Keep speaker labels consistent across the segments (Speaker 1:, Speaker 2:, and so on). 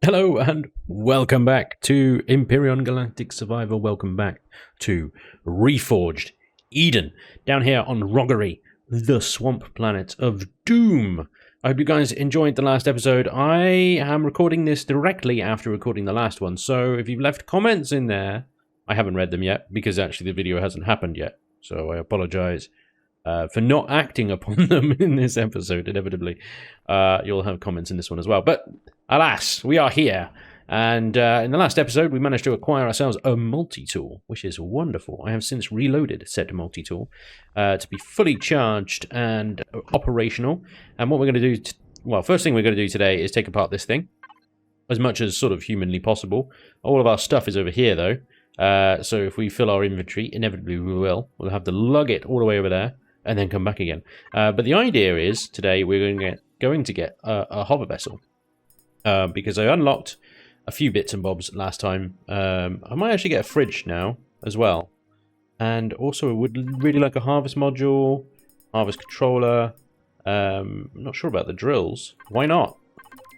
Speaker 1: Hello and welcome back to Empyrion Galactic Survivor. Welcome back to Reforged Eden, down here on Roggery, the swamp planet of doom. I hope you guys enjoyed the last episode. I am recording this directly after recording the last one, so if you've left comments in there, I haven't read them yet because actually the video hasn't happened yet, so I apologize for not acting upon them in this episode. Inevitably, you'll have comments in this one as well, but alas, we are here, and in the last episode we managed to acquire ourselves a multi-tool, which is wonderful. I have since reloaded said multi-tool to be fully charged and operational, and what we're going to do, well, first thing we're going to do today is take apart this thing, as much as sort of humanly possible. All of our stuff is over here though, so if we fill our inventory, inevitably we will, we'll have to lug it all the way over there, and then come back again. But the idea is, today we're going to get a hover vessel. Because I unlocked a few bits and bobs last time. I might actually get a fridge now as well. And also I would really like a harvest module, harvest controller. I'm not sure about the drills. Why not?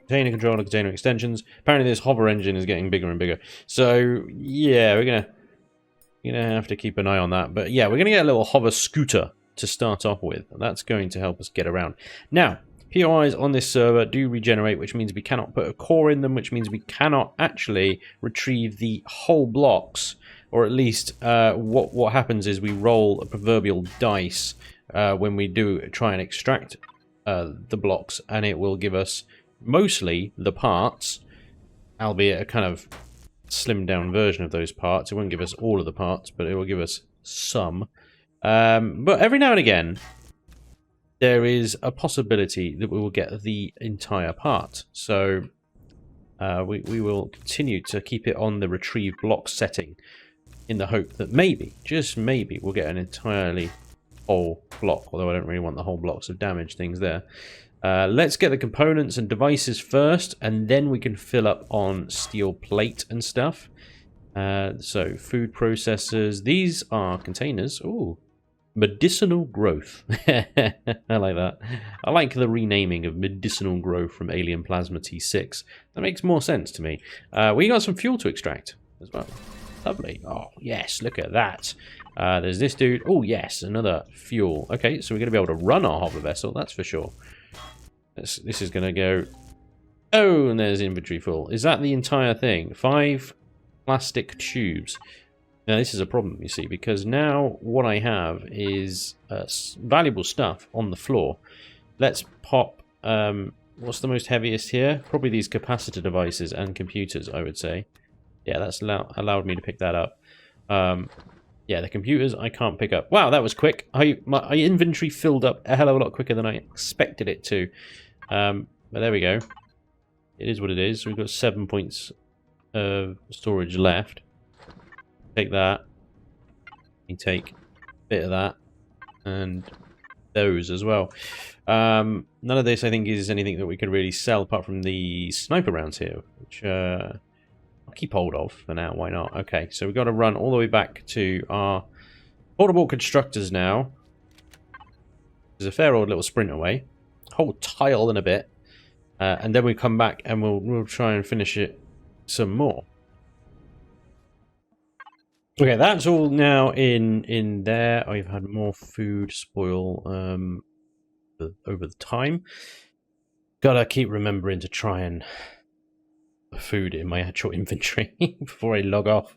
Speaker 1: Container controller, container extensions. Apparently this hover engine is getting bigger and bigger. So yeah, we're gonna have to keep an eye on that. But yeah, we're gonna get a little hover scooter to start off with. That's going to help us get around. Now, POIs on this server do regenerate, which means we cannot put a core in them, which means we cannot actually retrieve the whole blocks, or at least what happens is we roll a proverbial dice when we do try and extract the blocks, and it will give us mostly the parts, albeit a kind of slimmed down version of those parts. It won't give us all of the parts, but it will give us some. But every now and again, there is a possibility that we will get the entire part. So we will continue to keep it on the retrieve block setting in the hope that maybe, just maybe, we'll get an entirely whole block, although I don't really want the whole blocks of damaged things there. Let's get the components and devices first, and then we can fill up on steel plate and stuff. So food processors, these are containers. Ooh. Medicinal growth. I like that. I like the renaming of medicinal growth from Alien Plasma T6. That makes more sense to me. We got some fuel to extract as well. Lovely. Oh, yes, look at that. There's this dude. Oh, yes, another fuel. Okay, so we're going to be able to run our hover vessel, that's for sure. This is going to go... Oh, and there's inventory full. Is that the entire thing? 5 plastic tubes. Now, this is a problem, you see, because now what I have is valuable stuff on the floor. Let's pop... what's the most heaviest here? Probably these capacitor devices and computers, I would say. Yeah, that's allowed me to pick that up. Yeah, the computers I can't pick up. Wow, that was quick. My inventory filled up a hell of a lot quicker than I expected it to. But there we go. It is what it is. We've got 7 points of storage left. Take that. You take a bit of that. And those as well. None of this, I think, is anything that we could really sell apart from the sniper rounds here, which I'll keep hold of for now. Why not? Okay, so we've got to run all the way back to our portable constructors now. There's a fair old little sprint away. Whole tile in a bit. And then we come back and we'll try and finish it some more. Okay, that's all now in there. I've had more food spoil over the time. Gotta keep remembering to try and put food in my actual inventory before I log off.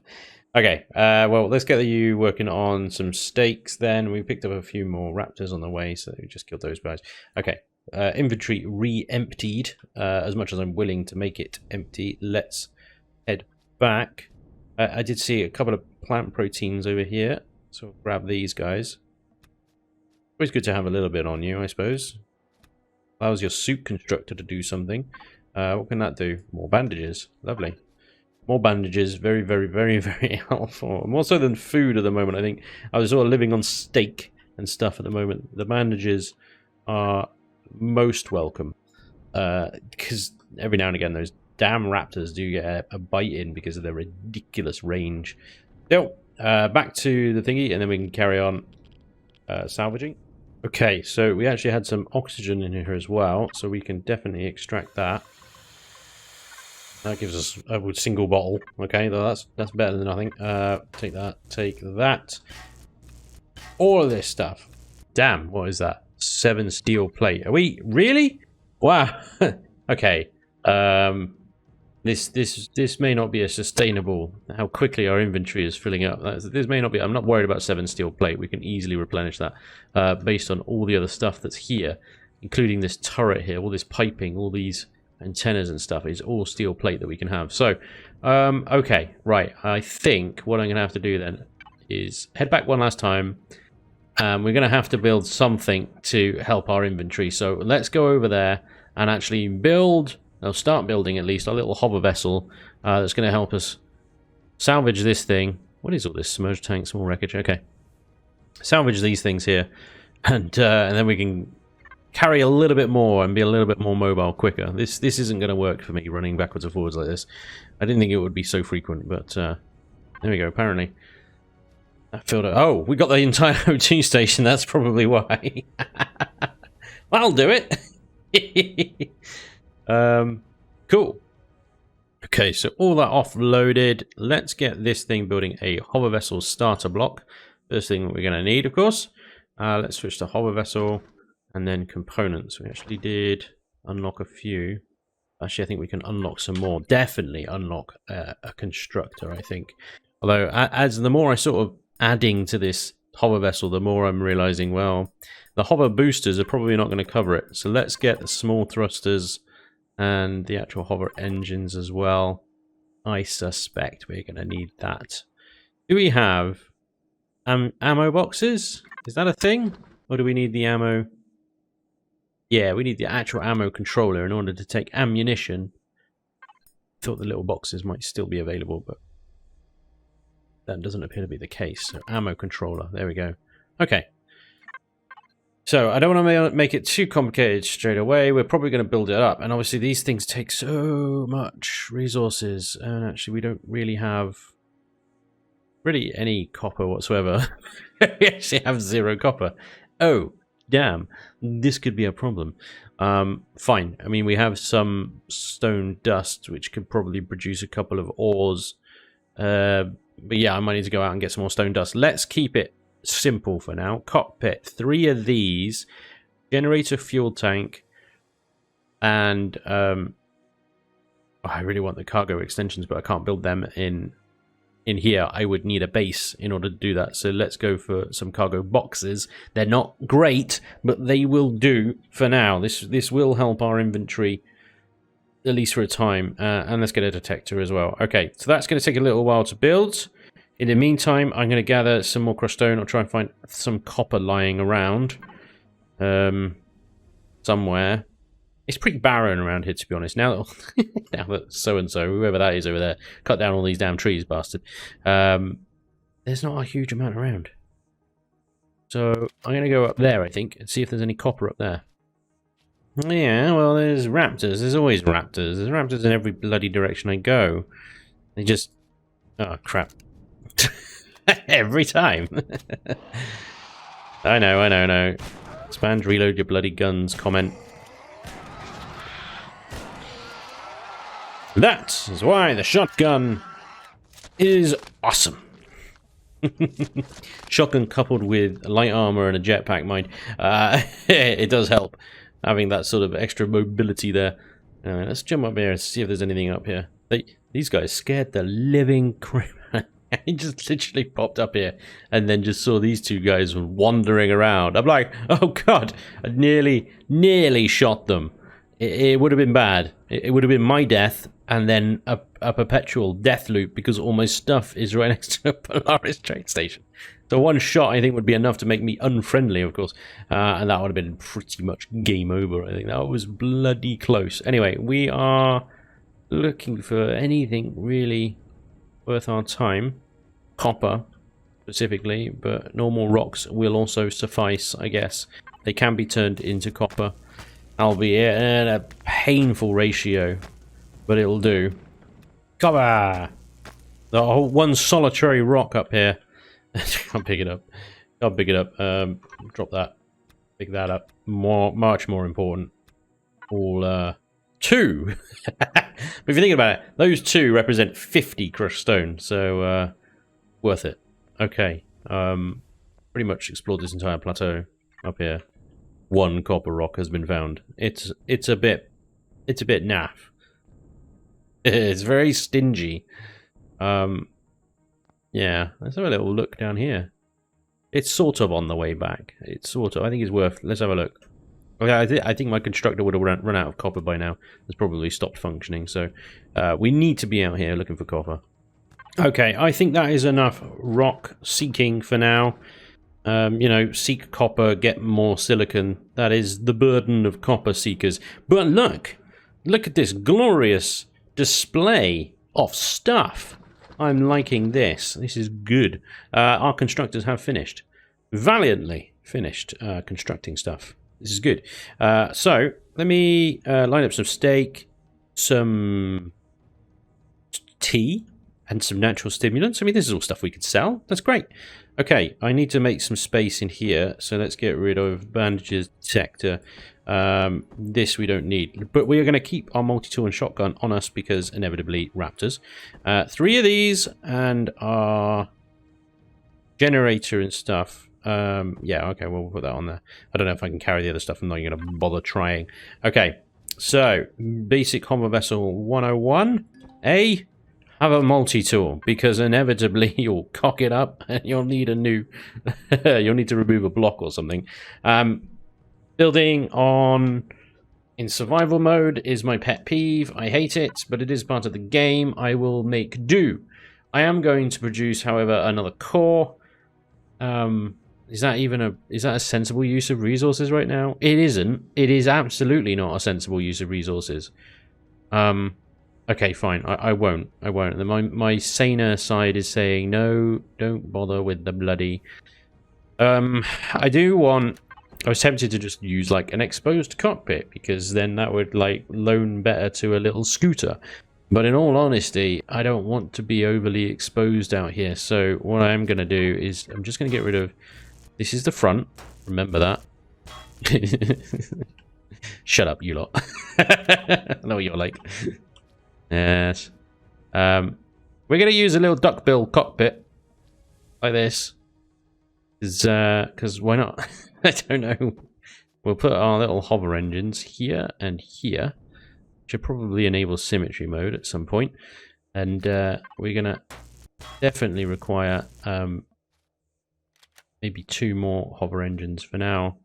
Speaker 1: Okay, well, let's get you working on some steaks then. We picked up a few more raptors on the way, so we just killed those guys. Okay, inventory re-emptied, as much as I'm willing to make it empty. Let's head back. I did see a couple of plant proteins over here, so we'll grab these guys. Always good to have a little bit on you, I suppose. Allows your suit constructor to do something. What can that do? More bandages. Lovely. More bandages. Very, very, very, very helpful. More so than food at the moment, I think. I was sort of living on steak and stuff at the moment. The bandages are most welcome. Because every now and again, those damn raptors do get a bite in because of their ridiculous range. So, back to the thingy, and then we can carry on salvaging. Okay, so we actually had some oxygen in here as well, so we can definitely extract that. That gives us a single bottle. Okay, that's better than nothing. Take that. Take that. All of this stuff. Damn, what is that? 7 steel plate. Are we really? Wow. Okay. This may not be a sustainable. How quickly our inventory is filling up. This may not be. I'm not worried about 7 steel plate. We can easily replenish that based on all the other stuff that's here, including this turret here, all this piping, all these antennas and stuff. Is all steel plate that we can have. So, okay, right. I think what I'm going to have to do then is head back one last time. We're going to have to build something to help our inventory. So let's go over there and actually build. I'll start building at least a little hover vessel that's going to help us salvage this thing. What is all this? Submerged tank, small wreckage. Okay. Salvage these things here. And then we can carry a little bit more and be a little bit more mobile quicker. This isn't going to work for me running backwards and forwards like this. I didn't think it would be so frequent, but there we go, apparently. That filled up. Oh, we got the entire O2 station. That's probably why. I'll do it. Cool. Okay, so all that offloaded. Let's get this thing building a hover vessel starter block. First thing we're going to need, of course. Let's switch to hover vessel and then components. We actually did unlock a few. Actually, I think we can unlock some more. Definitely unlock a constructor, I think. Although, as the more I sort of adding to this hover vessel, the more I'm realizing, well, the hover boosters are probably not going to cover it. So let's get the small thrusters and the actual hover engines as well. I suspect we're going to need that. Do we have ammo boxes? Is that a thing? Or do we need the ammo? Yeah, we need the actual ammo controller in order to take ammunition. Thought the little boxes might still be available, but that doesn't appear to be the case. So ammo controller, there we go. Okay. So I don't want to make it too complicated straight away. We're probably going to build it up. And obviously these things take so much resources. And actually we don't really have really any copper whatsoever. We actually have 0 copper. Oh, damn. This could be a problem. Fine. I mean, we have some stone dust, which could probably produce a couple of ores. But yeah, I might need to go out and get some more stone dust. Let's keep it simple for now. Cockpit, 3 of these. Generator fuel tank. And I really want the cargo extensions, but I can't build them in here. I would need a base in order to do that. So let's go for some cargo boxes. They're not great, but they will do for now. This will help our inventory, at least for a time. And let's get a detector as well. Okay, so that's going to take a little while to build. In the meantime, I'm going to gather some more crushed stone. I'll try and find some copper lying around somewhere. It's pretty barren around here, to be honest. Now that so-and-so, whoever that is over there, cut down all these damn trees, bastard. There's not a huge amount around. So I'm going to go up there, I think, and see if there's any copper up there. Yeah, well, there's raptors. There's always raptors. There's raptors in every bloody direction I go. They just... Oh, crap. Every time. I know. Spanj, reload your bloody guns, comment. That is why the shotgun is awesome. Shotgun coupled with light armor and a jetpack, mind. It does help having that sort of extra mobility there. Let's jump up here and see if there's anything up here. These guys scared the living crap. He just literally popped up here and then just saw these 2 guys wandering around. I'm like, oh god, I nearly shot them. It would have been bad. It would have been my death and then a perpetual death loop because all my stuff is right next to a Polaris train station. So one shot, I think, would be enough to make me unfriendly, of course. And that would have been pretty much game over, I think. That was bloody close. Anyway, we are looking for anything really worth our time. Copper, specifically, but normal rocks will also suffice, I guess. They can be turned into copper, albeit at a painful ratio, but it'll do. Copper! The whole one solitary rock up here. Can't pick it up. Can't pick it up. Drop that. Pick that up. Much more important. All 2. But if you think about it, those 2 represent 50 crushed stone, so worth it. Okay, pretty much explored this entire plateau up here. 1 copper rock has been found. It's a bit naff. It's very stingy. Yeah, let's have a little look down here. It's sort of on the way back. It's sort of. I think it's worth. Let's have a look. Okay, I think my constructor would have run out of copper by now. It's probably stopped functioning. So we need to be out here looking for copper. Okay, I think that is enough rock seeking for now. You know, seek copper, get more silicon. That is the burden of copper seekers. But look at this glorious display of stuff. I'm liking this. This is good. Our constructors have finished. Valiantly finished constructing stuff. This is good. So, let me line up some steak, some tea, and some natural stimulants. I mean, this is all stuff we could sell. That's great. Okay, I need to make some space in here. So let's get rid of bandages, detector. This we don't need. But we are going to keep our multi-tool and shotgun on us because inevitably raptors. 3 of these and our generator and stuff. Yeah, okay, we'll put that on there. I don't know if I can carry the other stuff. I'm not going to bother trying. Okay, so basic hover vessel 101. A, have a multi-tool because inevitably you'll cock it up and you'll need a new... you'll need to remove a block or something. Building on in survival mode is my pet peeve. I hate it, but it is part of the game. I will make do. I am going to produce, however, another core. Is that a sensible use of resources right now? It isn't. It is absolutely not a sensible use of resources. Okay, fine. I won't. My saner side is saying no. Don't bother with the bloody. I do want. I was tempted to just use like an exposed cockpit because then that would like loan better to a little scooter. But in all honesty, I don't want to be overly exposed out here. So what I am going to do is I'm just going to get rid of... This is the front. Remember that. Shut up, you lot. I know what you're like. Yes. We're going to use a little duckbill cockpit. Like this. Because why not? I don't know. We'll put our little hover engines here and here. Should probably enable symmetry mode at some point, and we're gonna definitely require maybe 2 more hover engines for now.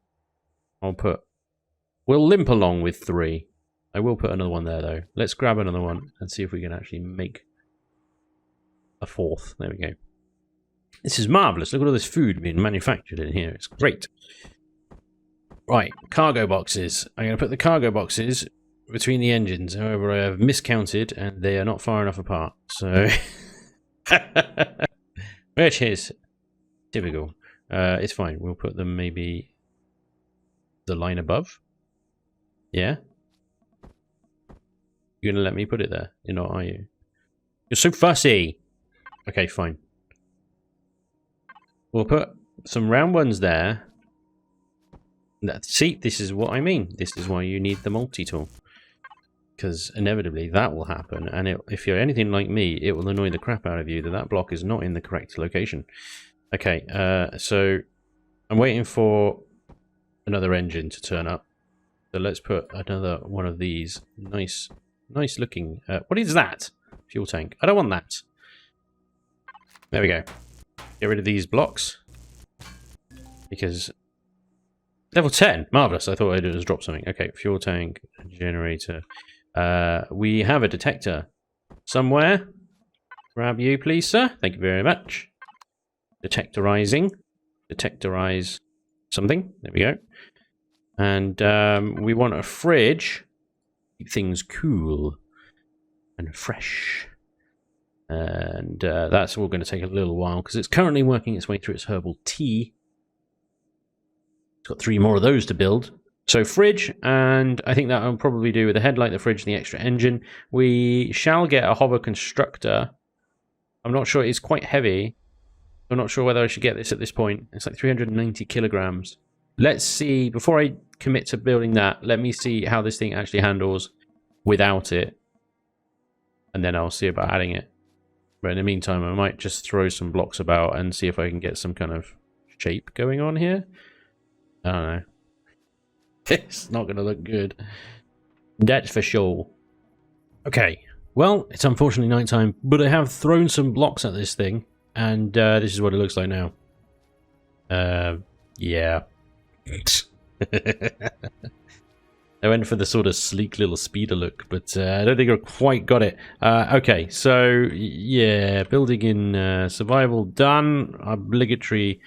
Speaker 1: We'll limp along with 3. I will put another one there though. Let's grab another one and see if we can actually make a 4th. There we go. This is marvelous. Look at all this food being manufactured in here. It's great. Right, cargo boxes. I'm gonna put the cargo boxes between the engines. However, I have miscounted and they are not far enough apart. So, which is typical. It's fine. We'll put them maybe the line above. Yeah. You're gonna let me put it there? You're not, are you? You're so fussy. Okay, fine. We'll put some round ones there. See, this is what I mean. This is why you need the multi-tool. Because inevitably that will happen, and if you're anything like me, it will annoy the crap out of you that that block is not in the correct location. Okay, so I'm waiting for another engine to turn up. So let's put another one of these nice looking. What is that? Fuel tank. I don't want that. There we go. Get rid of these blocks because level 10, marvelous. I thought I'd just drop something. Okay, fuel tank, generator. We have a detector somewhere. Grab you, please, sir. Thank you very much. Detectorizing. Detectorize something. There we go. And we want a fridge. Keep things cool and fresh. And that's all going to take a little while because it's currently working its way through its herbal tea. It's got 3 more of those to build. So fridge, and I think that will probably do with the headlight, the fridge, and the extra engine. We shall get a hover constructor. I'm not sure, it's quite heavy. I'm not sure whether I should get this at this point. It's like 390 kilograms. Let's see, before I commit to building that, let me see how this thing actually handles without it, and then I'll see about adding it. But in the meantime, I might just throw some blocks about and see if I can get some kind of shape going on here. I don't know. It's not going to look good. That's for sure. Okay, well, it's unfortunately nighttime, but I have thrown some blocks at this thing, and this is what it looks like now. Yeah. I went for the sort of sleek little speeder look, but I don't think I quite got it. Okay, so yeah, building in survival done. Obligatory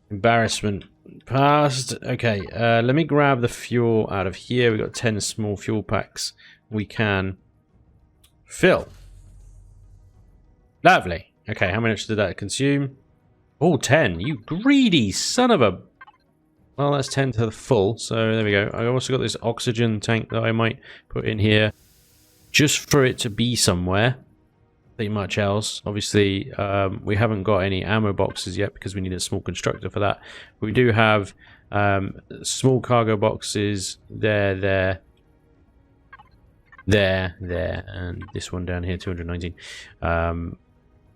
Speaker 1: embarrassment passed. Okay, let me grab the fuel out of here. We've got 10 small fuel packs we can fill. Lovely. Okay, how much did that consume? Oh, 10. You greedy son of a... Well, that's 10 to the full, so there we go. I also got this oxygen tank that I might put in here just for it to be somewhere. Not much else. Obviously, we haven't got any ammo boxes yet because we need a small constructor for that. We do have small cargo boxes there, and this one down here, 219.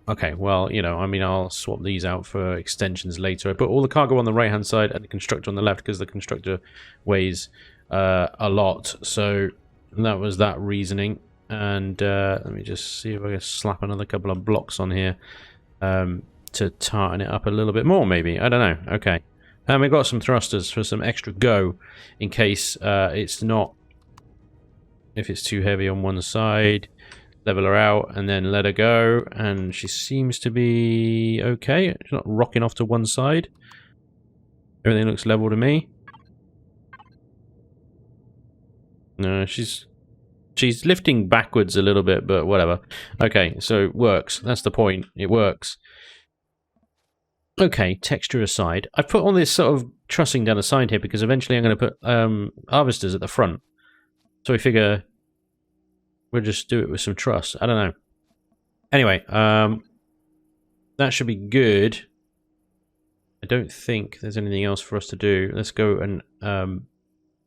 Speaker 1: Okay, well, you know, I mean, I'll swap these out for extensions later. I put all the cargo on the right-hand side and the constructor on the left because the constructor weighs a lot. So that was that reasoning. And let me just see if I can slap another couple of blocks on here to tartan it up a little bit more, maybe. I don't know. Okay. And we've got some thrusters for some extra go in case it's not... If it's too heavy on one side... Level her out and then let her go, and she seems to be okay. She's not rocking off to one side. Everything looks level to me. No, she's lifting backwards a little bit, but whatever. Okay, so it works. That's the point. It works. Okay, texture aside, I've put all this sort of trussing down the side here because eventually I'm going to put harvesters at the front. So I figure we'll just do it with some truss. I don't know. Anyway, that should be good. I don't think there's anything else for us to do. Let's go and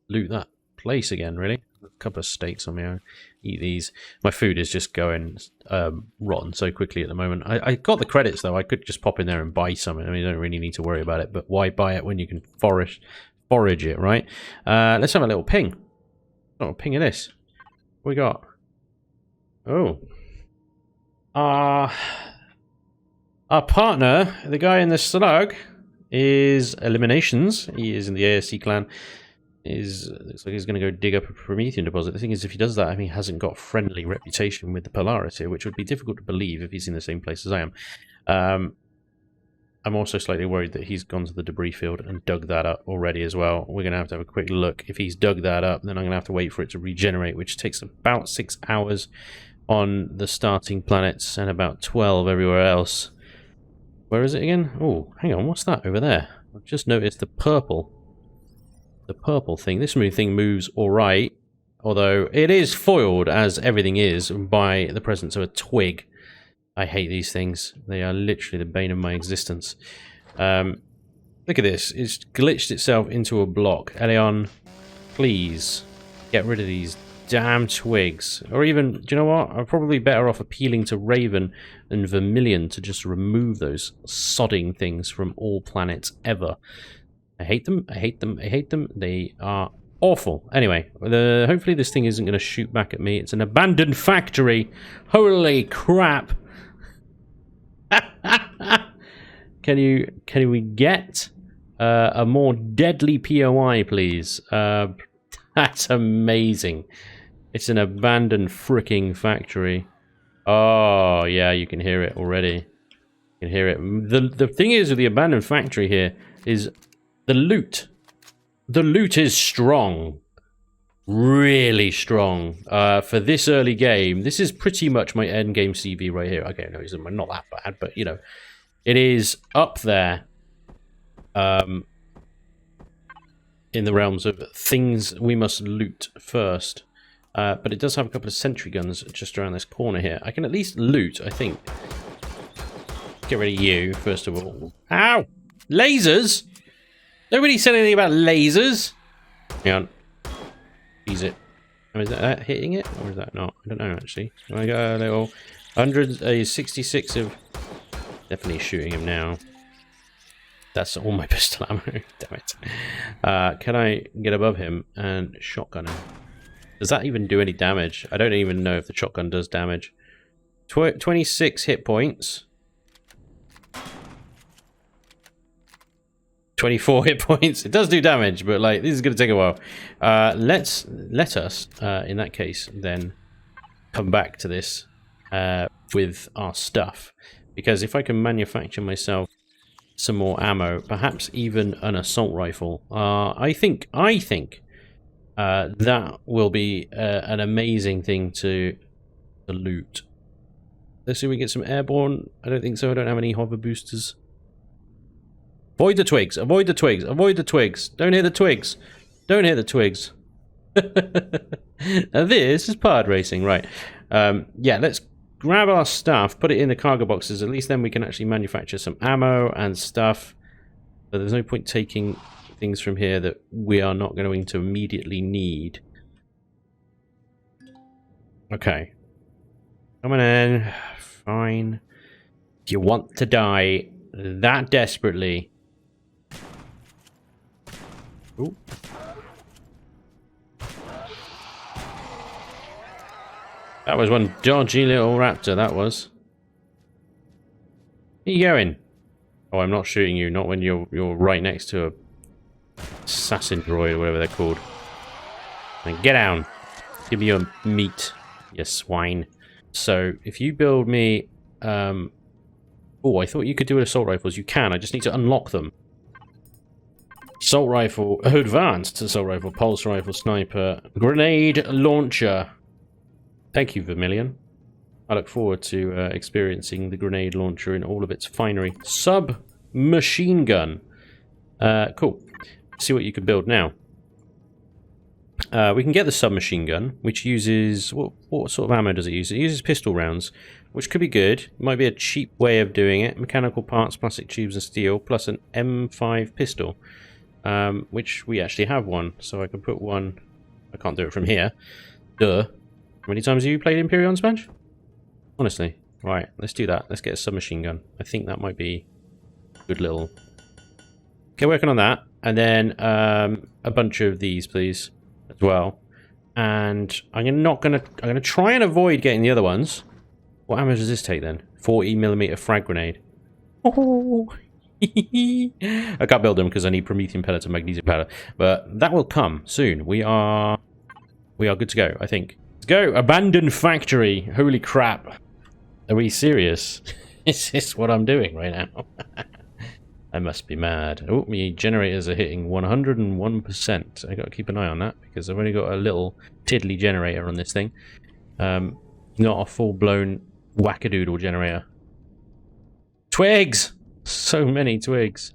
Speaker 1: loot that place again, really. A couple of steaks on me. I'll eat these. My food is just going rotten so quickly at the moment. I got the credits, though. I could just pop in there and buy something. I mean, you don't really need to worry about it, but why buy it when you can forage it, right? Let's have a little ping. Oh, ping of this. What we got? Oh. Our partner, the guy in the slug, is Eliminations. He is in the ASC clan. Looks like he's going to go dig up a Promethean deposit. The thing is, if he does that, I mean, he hasn't got a friendly reputation with the Polaris here, which would be difficult to believe if he's in the same place as I am. I'm also slightly worried that he's gone to the debris field and dug that up already as well. We're going to have a quick look. If he's dug that up, then I'm going to have to wait for it to regenerate, which takes about 6 hours on the starting planets and about 12 everywhere else. Where is it again? Oh, hang on, what's that over there? I've just noticed the purple thing. This thing moves alright, although it is foiled, as everything is, by the presence of a twig. I hate these things. They are literally the bane of my existence. Look at this. It's glitched itself into a block. Eleon, please get rid of these damn twigs. Or even, do you know what? I'm probably better off appealing to Raven and Vermilion to just remove those sodding things from all planets ever. I hate them. I hate them. I hate them. They are awful. Anyway, hopefully this thing isn't going to shoot back at me. It's an abandoned factory. Holy crap. Can we get a more deadly POI, please? That's amazing. It's an abandoned freaking factory. Oh, yeah, you can hear it already. You can hear it. The thing is with the abandoned factory here is the loot. The loot is strong. Really strong. For this early game, this is pretty much my end game CV right here. Okay, no, it's not that bad, but, you know, it is up there. In the realms of things we must loot first. But it does have a couple of sentry guns just around this corner here. I can at least loot, I think. Get rid of you, first of all. Ow! Lasers? Nobody said anything about lasers. Hang on. Ease it. Is that hitting it, or is that not? I don't know, actually. I got a little 166 of... Definitely shooting him now. That's all my pistol ammo. Damn it. Can I get above him and shotgun him? Does that even do any damage? I don't even know if the shotgun does damage. 26 hit points. 24 hit points. It does do damage, but like this is going to take a while. Let us, in that case, then come back to this with our stuff, because if I can manufacture myself some more ammo, perhaps even an assault rifle, I think that will be an amazing thing to loot. Let's see if we get some airborne. I don't think so. I don't have any hover boosters. Avoid the twigs. Avoid the twigs. Avoid the twigs. Don't hit the twigs. Don't hit the twigs. Now this is pod racing, right? Yeah, let's grab our stuff, put it in the cargo boxes. At least then we can actually manufacture some ammo and stuff. But there's no point taking things from here that we are not going to immediately need. Okay. Coming in. Fine. If you want to die that desperately... Ooh. That was one dodgy little raptor, that was. Where are you going? Oh, I'm not shooting you, not when you're right next to a assassin droid or whatever they're called. And get down. Give me your meat, you swine. So, if you build me... Oh, I thought you could do assault rifles. You can, I just need to unlock them. Assault rifle, advanced assault rifle, pulse rifle, sniper, grenade launcher. Thank you, Vermilion. I look forward to experiencing the grenade launcher in all of its finery. Submachine gun. Cool. Let's see what you can build now. We can get the submachine gun, which uses... What sort of ammo does it use? It uses pistol rounds, which could be good. It might be a cheap way of doing it. Mechanical parts, plastic tubes and steel, plus an M5 pistol, which we actually have one. So I can put one... I can't do it from here. Duh. How many times have you played Empyrion, Spanj? Honestly. Right, let's do that. Let's get a submachine gun. I think that might be a good little... Okay, working on that. And then a bunch of these, please, as well. And I'm gonna try and avoid getting the other ones. What ammo does this take then? 40mm frag grenade. Oh. I can't build them because I need promethium pellets and magnesium powder, but that will come soon. We are good to go, I think. Let's go. Abandoned factory. Holy crap. Are we serious? Is this what I'm doing right now? I must be mad. Oh, my generators are hitting 101%. I got to keep an eye on that because I've only got a little tiddly generator on this thing. Not a full-blown wackadoodle generator. Twigs! So many twigs.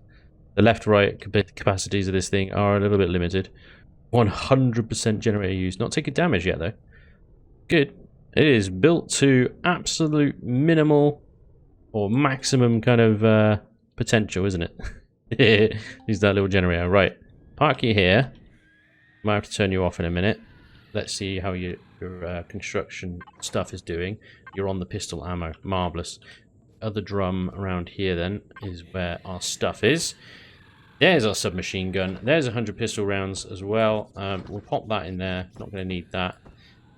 Speaker 1: The left-right capacities of this thing are a little bit limited. 100% generator use. Not taking damage yet, though. Good. It is built to absolute minimal or maximum kind of potential, isn't it? Use that little generator. Right. Park you here. Might have to turn you off in a minute. Let's see how your construction stuff is doing. You're on the pistol ammo. Marvellous. Other drum around here then is where our stuff is. There's our submachine gun. There's 100 pistol rounds as well. We'll pop that in there. Not going to need that.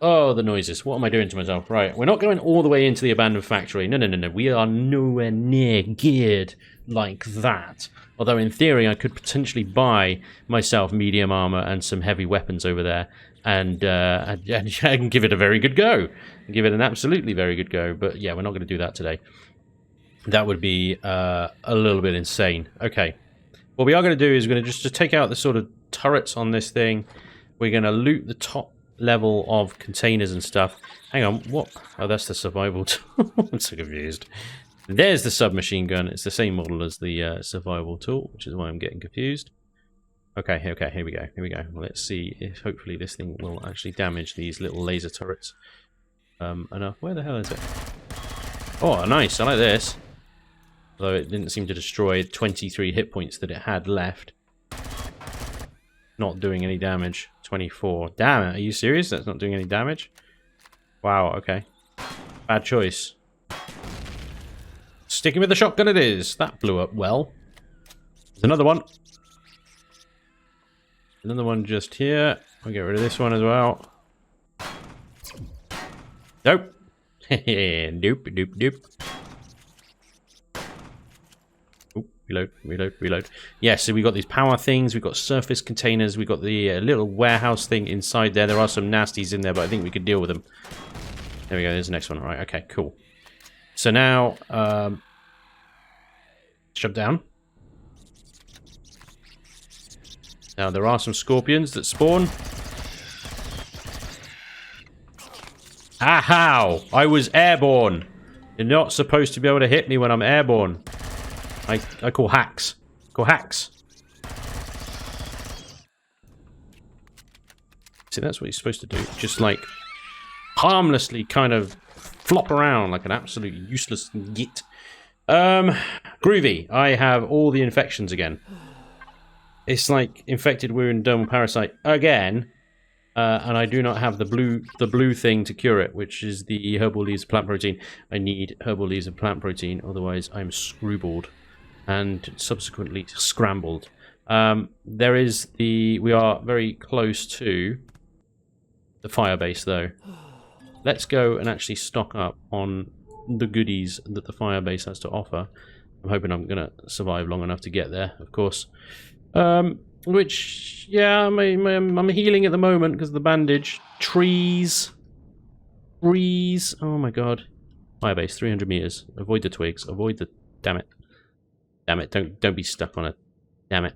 Speaker 1: Oh, the noises. What am I doing to myself? Right, we're not going all the way into the abandoned factory. No. We are nowhere near geared like that. Although in theory I could potentially buy myself medium armor and some heavy weapons over there. And I can give it a very good go. Give it an absolutely very good go. But yeah, we're not going to do that today. That would be a little bit insane. Okay. What we are going to do is we're going to just take out the sort of turrets on this thing. We're going to loot the top level of containers and stuff. Hang on, what? Oh, that's the survival tool. I'm so confused. There's the submachine gun. It's the same model as the survival tool, which is why I'm getting confused. Okay, here we go. Well, let's see if hopefully this thing will actually damage these little laser turrets enough. Where the hell is it? Oh, nice. I like this. Although it didn't seem to destroy 23 hit points that it had left. Not doing any damage 24. Damn it, are you serious? That's not doing any damage? Wow, okay. Bad choice. Sticking with the shotgun it is. That blew up well. There's another one. Another one just here. I'll get rid of this one as well. Nope. Nope, nope, nope. Reload, reload, reload. Yeah, so we got these power things, we've got surface containers, we've got the little warehouse thing inside there. There are some nasties in there, but I think we could deal with them. There we go, there's the next one. Right, okay, cool. So now, jump down. Now, there are some scorpions that spawn. Ahow! I was airborne. You're not supposed to be able to hit me when I'm airborne. I call hacks. Call hacks. See, that's what you're supposed to do. Just like harmlessly kind of flop around like an absolute useless git. Groovy. I have all the infections again. It's like infected wound, dermal parasite again. And I do not have the blue thing to cure it, which is the herbal leaves of plant protein. I need herbal leaves of plant protein, otherwise I'm screwballed and subsequently scrambled. There is we are very close to the fire base though. Let's go and actually stock up on the goodies that the fire base has to offer. I'm hoping I'm gonna survive long enough to get there, of course. Which, yeah, I'm healing at the moment because of the bandage. Trees. Oh my god. Firebase, 300 meters. Avoid the twigs. Avoid the... Damn it. Damn it. Don't be stuck on it. Damn it.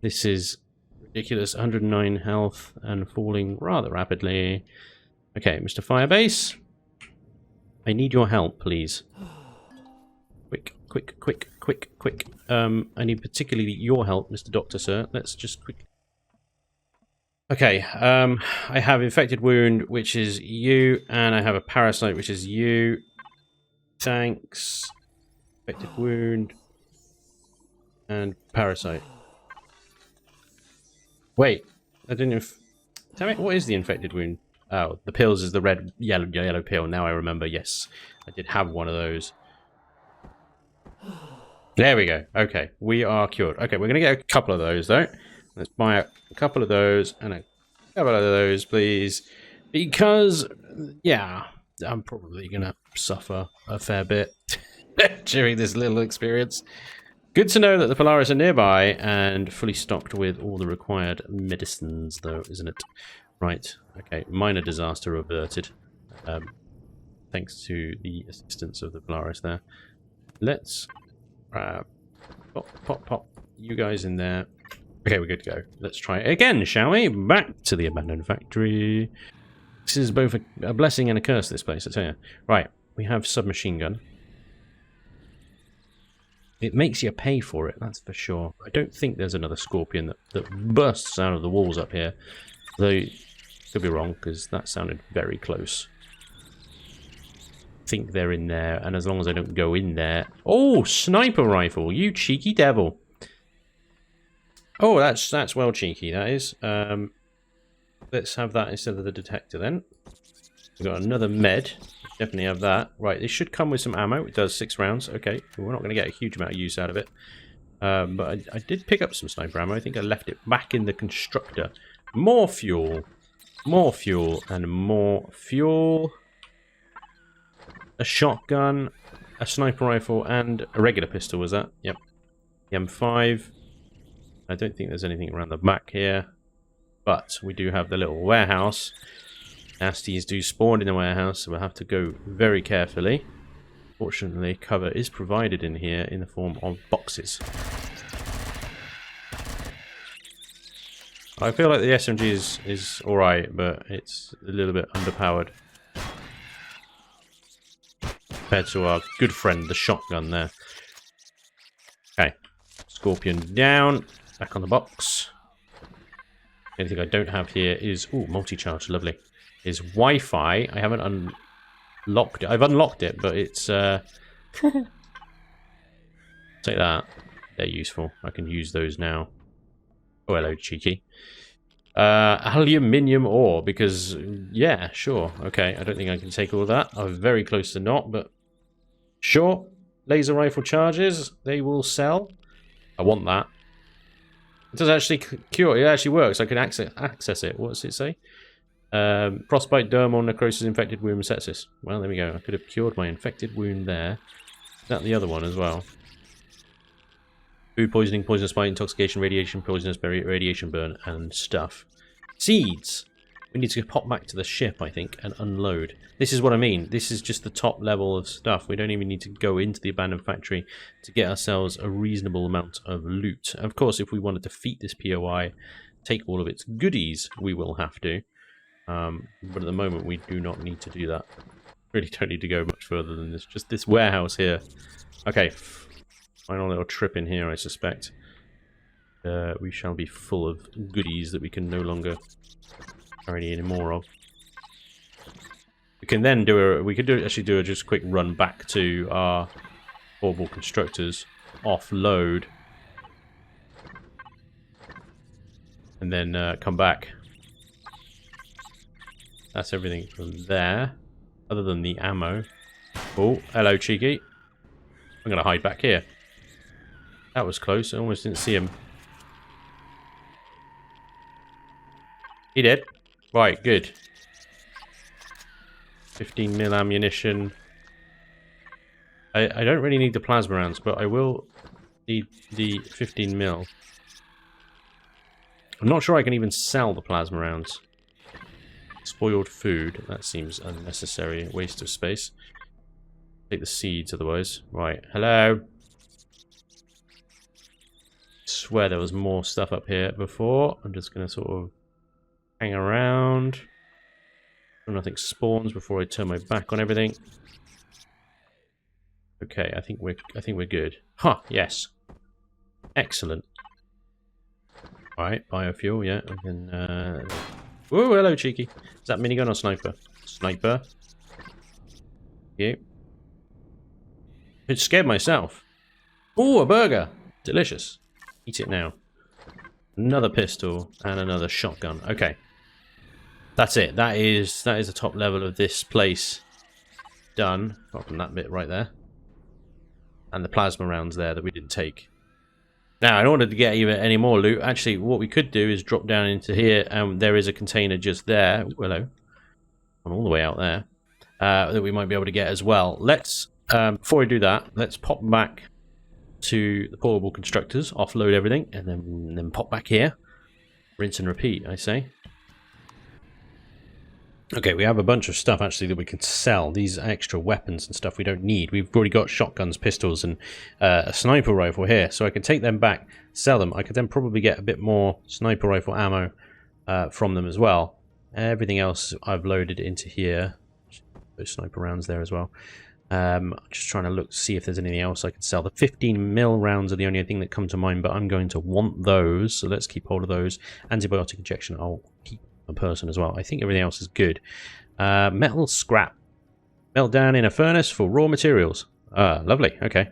Speaker 1: This is ridiculous. 109 health and falling rather rapidly. Okay, Mr. Firebase. I need your help, please. Quick. I need particularly your help, Mr. Doctor, sir. Let's just quick. Okay, I have infected wound, which is you, and I have a parasite, which is you. Thanks. Infected wound. And parasite. Wait, I didn't... Damn it, what is the infected wound? Oh, the pills is the red, yellow pill. Now I remember, yes. I did have one of those. There we go. Okay, we are cured. Okay, we're going to get a couple of those, though. Let's buy a couple of those and a couple of those, please. Because, yeah, I'm probably going to suffer a fair bit during this little experience. Good to know that the Polaris are nearby and fully stocked with all the required medicines, though, isn't it? Right. Okay, minor disaster averted. Thanks to the assistance of the Polaris there. Let's... pop you guys in there. Okay, we're good to go. Let's try it again, shall we? Back to the abandoned factory. This is both a blessing and a curse, this place, I tell you. Right, we have submachine gun. It makes you pay for it, that's for sure. I don't think there's another scorpion that bursts out of the walls up here. Though, could be wrong, because that sounded very close. Think they're in there, and as long as I don't go in there... Oh, sniper rifle, you cheeky devil. Oh, that's well cheeky, that is. Let's have that instead of the detector then. We've got another med. Definitely have that. Right, this should come with some ammo. It does 6 rounds. Okay, we're not going to get a huge amount of use out of it. But I did pick up some sniper ammo. I think I left it back in the constructor. More fuel. More fuel and more fuel. A shotgun, a sniper rifle, and a regular pistol, was that? Yep. The M5. I don't think there's anything around the back here. But we do have the little warehouse. Nasties do spawn in the warehouse, so we'll have to go very carefully. Fortunately, cover is provided in here in the form of boxes. I feel like the SMG is alright, but it's a little bit underpowered. Compared to our good friend, the shotgun there. Okay. Scorpion down. Back on the box. Anything I don't have here is... Ooh, multi-charge. Lovely. Is Wi-Fi. I haven't unlocked it. I've unlocked it, but it's... Take that. They're useful. I can use those now. Oh, hello, cheeky. Aluminium ore, because, yeah, sure. Okay, I don't think I can take all that. I'm very close to not, but sure. Laser rifle charges, they will sell. I want that. It does actually cure, it actually works. I can access it. What does it say? Frostbite, dermal, necrosis, infected wound, sepsis. Well, there we go. I could have cured my infected wound there. Is that the other one as well? Food poisoning, poisonous bite, intoxication, radiation, poisonous radiation burn, and stuff. Seeds! We need to pop back to the ship, I think, and unload. This is what I mean. This is just the top level of stuff. We don't even need to go into the abandoned factory to get ourselves a reasonable amount of loot. Of course, if we want to defeat this POI, take all of its goodies, we will have to. But at the moment, we do not need to do that. Really don't need to go much further than this. Just this warehouse here. Okay. Final little trip in here, I suspect. We shall be full of goodies that we can no longer carry any more of. We can then do actually do a just quick run back to our portable constructors, offload, and then come back. That's everything from there, other than the ammo. Oh, hello, cheeky. I'm gonna hide back here. That was close. I almost didn't see him. He did. Right, good. 15 mil ammunition. I don't really need the plasma rounds, but I will need the 15 mil. I'm not sure I can even sell the plasma rounds. Spoiled food. That seems unnecessary. Waste of space. Take the seeds otherwise. Right. Hello. Swear there was more stuff up here before. I'm just going to sort of hang around. So nothing spawns before I turn my back on everything. Okay, I think we're good. Huh, yes. Excellent. Alright, biofuel, yeah. I can oh, hello, cheeky. Is that minigun or sniper? Sniper. Yeah. It scared myself. Oh, a burger. Delicious. Eat it now. Another pistol and another shotgun. Okay. That's it. That is the top level of this place done. Apart from that bit right there. And the plasma rounds there that we didn't take. Now, in order to get even any more loot, actually, what we could do is drop down into here, and there is a container just there. Ooh, hello. All the way out there. That we might be able to get as well. Let's, before we do that, let's pop back to the portable constructors, offload everything, and then pop back here. Rinse and repeat, I say. Okay, we have a bunch of stuff actually that we can sell. These extra weapons and stuff we don't need. We've already got shotguns, pistols, and a sniper rifle here, so I can take them back, sell them. I could then probably get a bit more sniper rifle ammo from them as well. Everything else I've loaded into here. Those sniper rounds there as well. Just trying to look to see if there's anything else I can sell. The 15 mil rounds are the only thing that come to mind, but I'm going to want those, so let's keep hold of those. Antibiotic injection, I'll keep a person as well. I think everything else is good. Metal scrap. Melt down in a furnace for raw materials. Lovely, okay.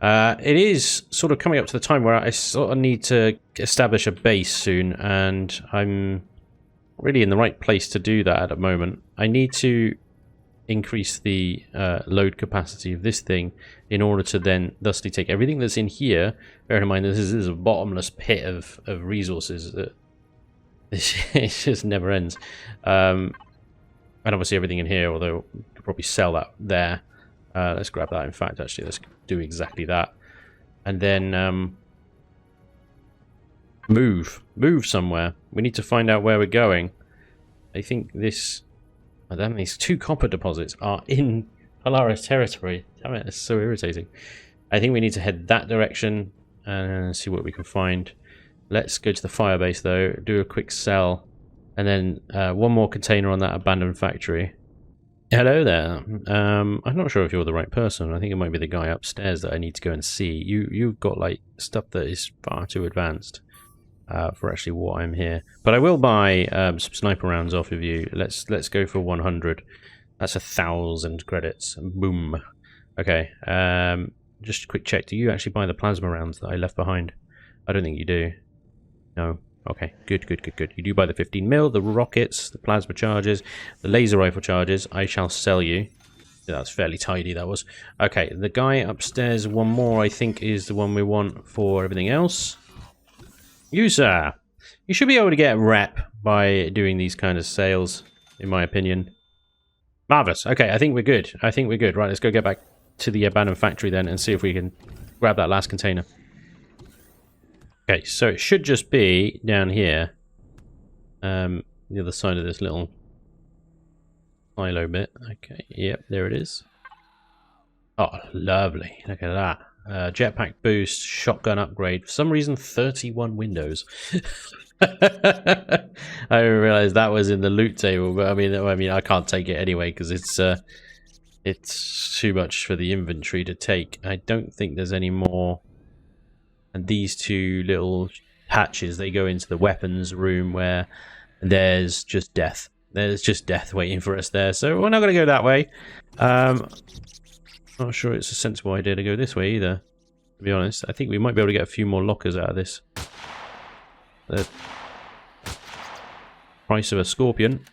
Speaker 1: It is sort of coming up to the time where I sort of need to establish a base soon, and I'm really in the right place to do that at the moment. I need to increase the load capacity of this thing in order to then thusly take everything that's in here. Bear in mind this is a bottomless pit of resources that it just never ends. And obviously everything in here, although we could probably sell that there. Let's grab that. In fact, actually, let's do exactly that. And then move somewhere. We need to find out where we're going. I think this... Oh, damn, these 2 copper deposits are in Polaris territory. Damn it, it's so irritating. I think we need to head that direction and see what we can find. Let's go to the firebase though, do a quick sell, and then one more container on that abandoned factory. Hello there. I'm not sure if you're the right person. I think it might be the guy upstairs that I need to go and see. You've got like stuff that is far too advanced for actually what I'm here. But I will buy some sniper rounds off of you. Let's go for 100. That's 1,000 credits. Boom. Okay. Just a quick check. Do you actually buy the plasma rounds that I left behind? I don't think you do. No. Okay, good, good, good, good. You do buy the 15 mil, the rockets, the plasma charges, the laser rifle charges. I shall sell you. Yeah, that's fairly tidy, that was. Okay, the guy upstairs, one more, I think, is the one we want for everything else. You, sir. You should be able to get rep by doing these kind of sales, in my opinion. Marvellous. Okay, I think we're good. I think we're good. Right, let's go get back to the abandoned factory then and see if we can grab that last container. Okay, so it should just be down here. The other side of this little silo bit. Okay, yep, there it is. Oh, lovely. Look at that. Jetpack boost, shotgun upgrade. For some reason, 31 windows. I didn't realize that was in the loot table, but I mean, I can't take it anyway because it's too much for the inventory to take. I don't think there's any more. And these two little hatches, they go into the weapons room where there's just death. There's just death waiting for us there. So we're not going to go that way. Not sure it's a sensible idea to go this way either, to be honest. I think we might be able to get a few more lockers out of this. The price of a scorpion.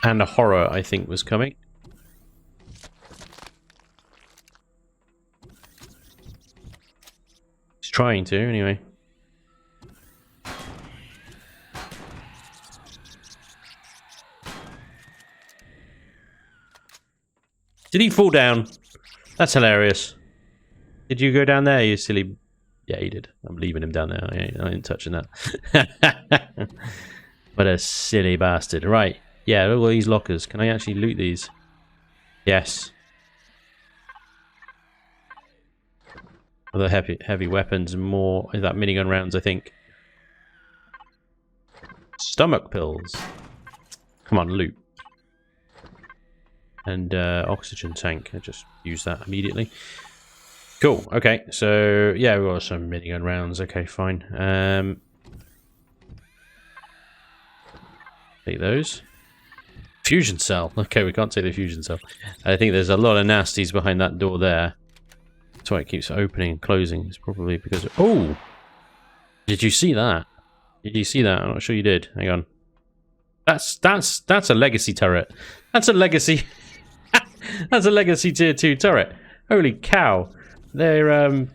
Speaker 1: And a horror, I think, was coming. He's trying to, anyway. Did he fall down? That's hilarious. Did you go down there, you silly... Yeah, he did. I'm leaving him down there. I ain't touching that. What a silly bastard. Right. Yeah, look at all these lockers. Can I actually loot these? Yes. Other heavy weapons and more. Is that minigun rounds, I think. Stomach pills. Come on, loot. And oxygen tank. I just use that immediately. Cool. Okay. So yeah, we've got some minigun rounds. Okay, fine. Take those. Fusion cell. Okay, we can't take the fusion cell. I think there's a lot of nasties behind that door there. That's why it keeps opening and closing. It's probably because of... Oh! Did you see that? Did you see that? I'm not sure you did. Hang on. That's a legacy turret. That's a legacy... That's a legacy tier 2 turret. Holy cow. They're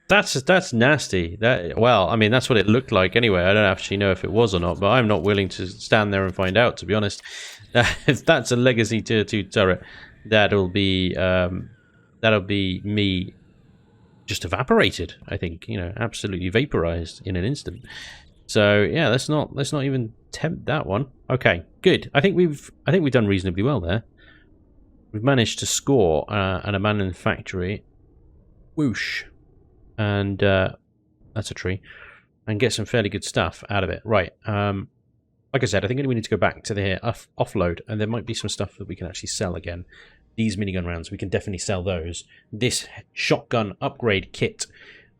Speaker 1: that's nasty. Well, I mean, that's what it looked like anyway. I don't actually know if it was or not, but I'm not willing to stand there and find out, to be honest. If that's a legacy tier 2 turret, that'll be me just evaporated, I think, you know, absolutely vaporized in an instant. So yeah, let's not even tempt that one. Okay, good. I think we've done reasonably well there. We've managed to score an abandoned factory. Whoosh. And that's a tree. And get some fairly good stuff out of it. Right. Like I said, I think we need to go back to the offload. And there might be some stuff that we can actually sell again. These minigun rounds, we can definitely sell those. This shotgun upgrade kit.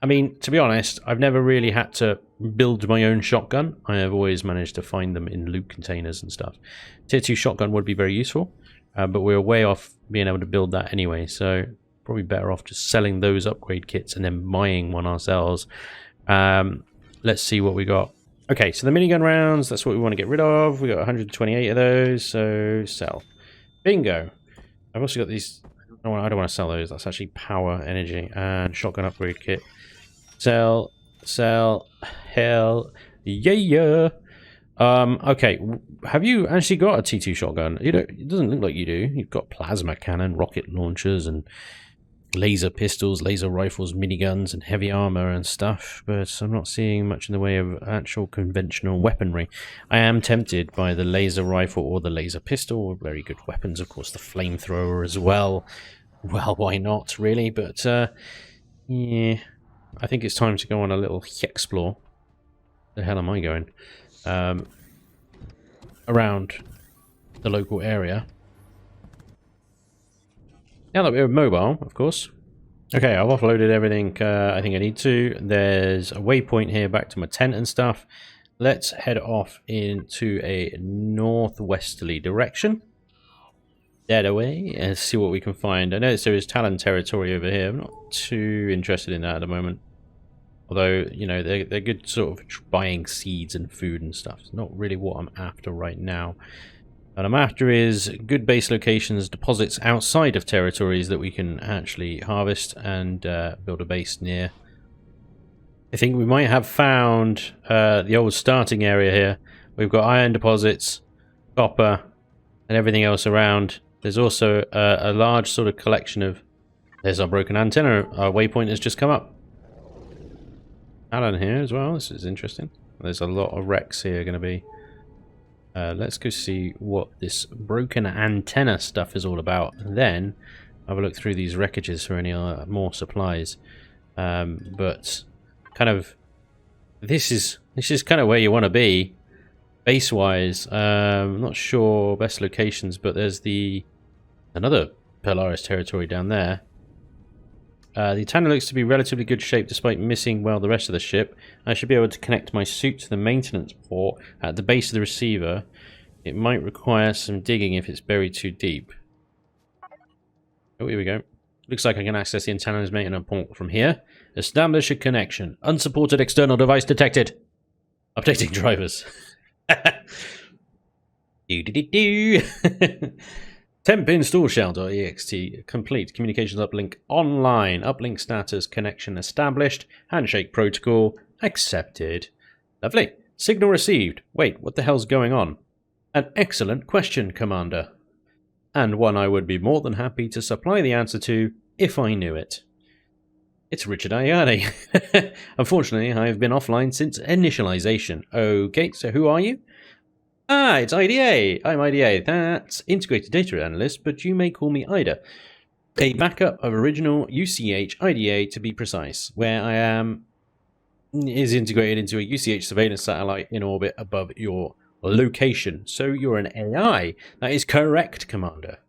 Speaker 1: I mean, to be honest, I've never really had to build my own shotgun. I have always managed to find them in loot containers and stuff. Tier 2 shotgun would be very useful. But we're way off being able to build that anyway, so probably better off just selling those upgrade kits and then buying one ourselves. Let's see what we got. Okay, so the minigun rounds, that's what we want to get rid of. We got 128 of those, so sell. Bingo. I've also got these... I don't want to sell those. That's actually power, energy, and shotgun upgrade kit. Sell, hell, yeah. Okay, have you actually got a T2 shotgun? It doesn't look like you do. You've got plasma cannon, rocket launchers, and laser pistols, laser rifles, miniguns, and heavy armor and stuff, but I'm not seeing much in the way of actual conventional weaponry. I am tempted by the laser rifle or the laser pistol. Very good weapons, of course, the flamethrower as well. Well, why not, really? But, yeah, I think it's time to go on a little explore. The hell am I going? Around the local area. Now that we're mobile, of course. Okay, I've offloaded everything I think I need to. There's a waypoint here back to my tent and stuff. Let's head off into a northwesterly direction. dead away and see what we can find. I notice there is Talon territory over here. I'm not too interested in that at the moment. Although, you know, they're good sort of buying seeds and food and stuff. It's not really what I'm after right now. What I'm after is good base locations, deposits outside of territories that we can actually harvest and build a base near. I think we might have found the old starting area here. We've got iron deposits, copper, and everything else around. There's also a large sort of collection of... There's our broken antenna. Our waypoint has just come up. Alan here as well. This is interesting. There's a lot of wrecks here going to be. Let's go see what this broken antenna stuff is all about. And then have a look through these wreckages for any more supplies. But kind of this is kind of where you want to be base wise. I'm not sure best locations, but there's another Polaris territory down there. The antenna looks to be relatively good shape despite missing, well, the rest of the ship. I should be able to connect my suit to the maintenance port at the base of the receiver. It might require some digging if it's buried too deep. Oh, here we go. Looks like I can access the antenna's maintenance port from here. Establish a connection. Unsupported external device detected. Updating drivers. Do. Temp install shell.ext complete. Communications uplink online. Uplink status connection established. Handshake protocol accepted. Lovely. Signal received. Wait, what the hell's going on? An excellent question, Commander. And one I would be more than happy to supply the answer to if I knew it. It's Richard Ayane. Unfortunately, I have been offline since initialization. Okay, so who are you? Ah, it's IDA. I'm IDA. That's Integrated Data Analyst, but you may call me IDA. A backup of original UCH IDA to be precise, where I am is integrated into a UCH surveillance satellite in orbit above your location. So you're an AI. That is correct, Commander.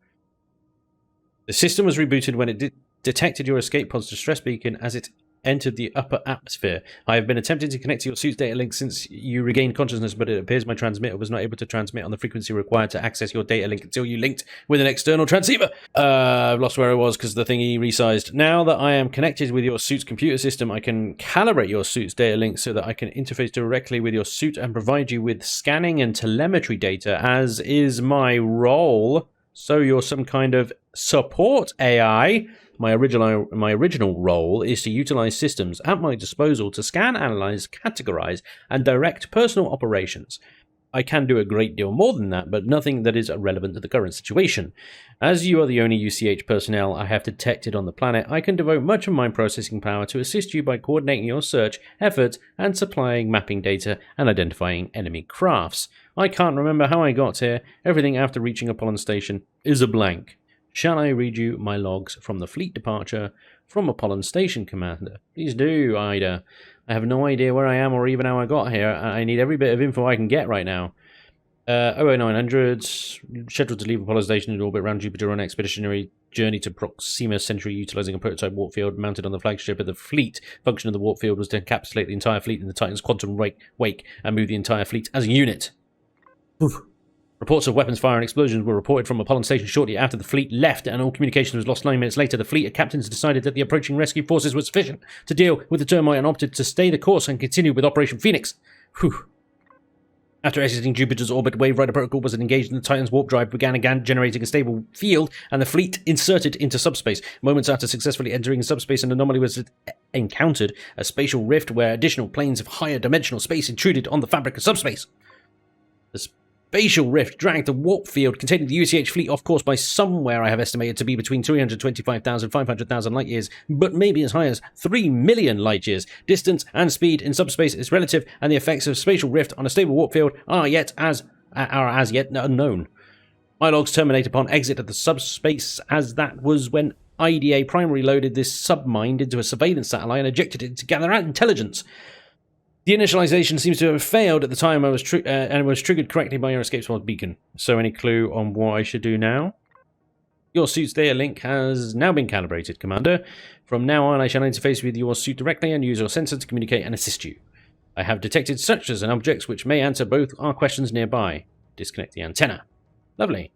Speaker 1: The system was rebooted when it detected your escape pod's distress beacon as it entered the upper atmosphere. I have been attempting to connect to your suit's data link since you regained consciousness, but it appears my transmitter was not able to transmit on the frequency required to access your data link until you linked with an external transceiver. I've lost where I was because the thingy resized. Now that I am connected with your suit's computer system, I can calibrate your suit's data link so that I can interface directly with your suit and provide you with scanning and telemetry data, as is my role. So you're some kind of support AI. My original role is to utilize systems at my disposal to scan, analyze, categorize, and direct personal operations. I can do a great deal more than that, but nothing that is relevant to the current situation. As you are the only UCH personnel I have detected on the planet, I can devote much of my processing power to assist you by coordinating your search efforts and supplying mapping data and identifying enemy crafts. I can't remember how I got here. Everything after reaching Apollon Station is a blank. Shall I read you my logs from the fleet departure from Apollon Station, Commander? Please do, Ida. I have no idea where I am or even how I got here. I need every bit of info I can get right now. 00900, scheduled to leave Apollo Station in orbit around Jupiter on an expeditionary journey to Proxima Centauri utilizing a prototype warp field mounted on the flagship of the fleet. Function of the warp field was to encapsulate the entire fleet in the Titan's quantum wake and move the entire fleet as a unit. Oof. Reports of weapons fire and explosions were reported from Apollon Station shortly after the fleet left, and all communication was lost 9 minutes later. The fleet captains decided that the approaching rescue forces were sufficient to deal with the turmoil and opted to stay the course and continue with Operation Phoenix. Whew. After exiting Jupiter's orbit, Wave Rider protocol was engaged in the Titan's warp drive, began generating a stable field, and the fleet inserted into subspace. Moments after successfully entering subspace, an anomaly was encountered, a spatial rift where additional planes of higher dimensional space intruded on the fabric of subspace. The spatial rift dragged the warp field containing the UCH fleet off course by somewhere I have estimated to be between 325,000 and 500,000 light years, but maybe as high as 3 million light years. Distance and speed in subspace is relative, and the effects of spatial rift on a stable warp field are as yet unknown. My logs terminate upon exit of the subspace, as that was when IDA primary loaded this submind into a surveillance satellite and ejected it to gather out intelligence. The initialization seems to have failed at the time and was triggered correctly by your escape pod beacon. So any clue on what I should do now? Your suit's data link has now been calibrated, Commander. From now on, I shall interface with your suit directly and use your sensor to communicate and assist you. I have detected structures and objects which may answer both our questions nearby. Disconnect the antenna. Lovely.